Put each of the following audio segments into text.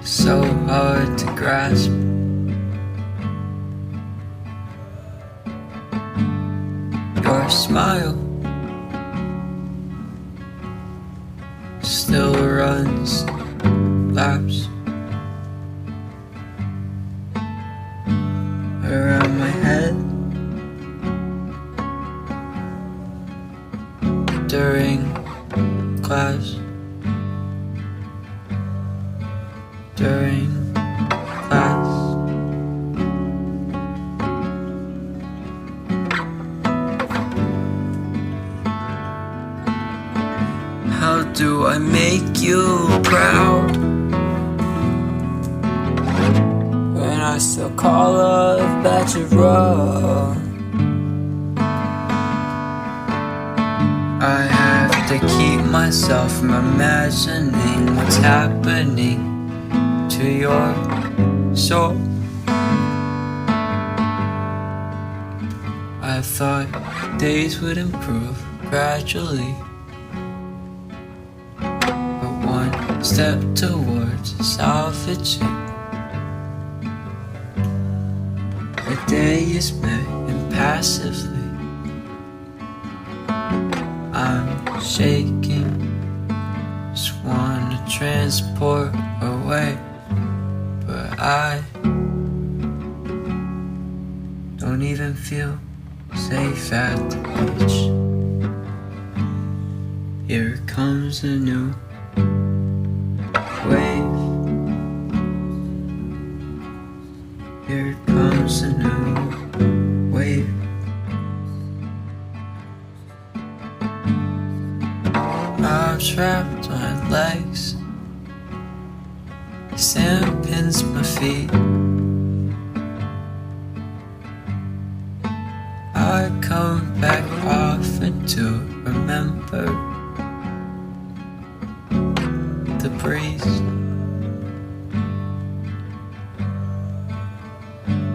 so hard to grasp. Your smile still runs laps around my head during class. How do I make you proud when I still call up that you're wrong? I have to keep myself from imagining what's happening to your soul. I thought days would improve gradually, but one step towards salvaging a day is met impassively. I'm shaking, just wanna transport away, but I don't even feel safe at the beach. Here comes a new wave. Here comes a new wave. I'm trapped on legs, sand pins my feet. I come back often to remember the breeze.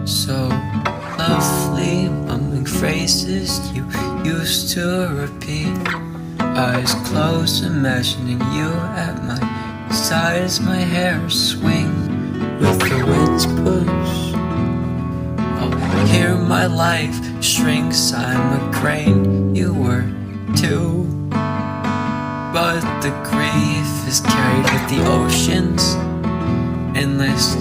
So lovely, mumbling phrases you used to repeat. Eyes closed, imagining you at my side as my hair swing with the wind's push. I'll hear my life shrinks, I'm a grain, you were too. But the grief is carried with the oceans, endless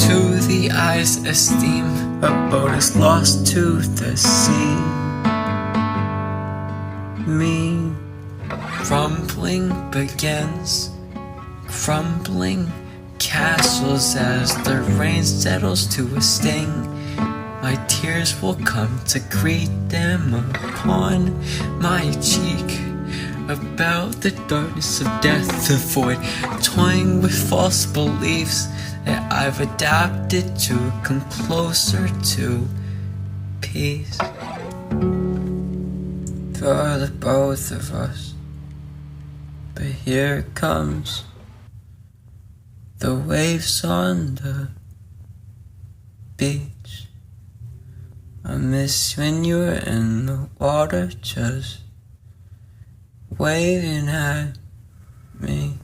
to the eye's esteem. A boat is lost to the sea. Me crumbling begins, crumbling castles as the rain settles to a sting. My tears will come to greet them upon my cheek. About the darkness of death, the void, toying with false beliefs that I've adapted to come closer to peace. For the both of us, but here comes the waves on the beach. I miss when you were in the water, just waving at me.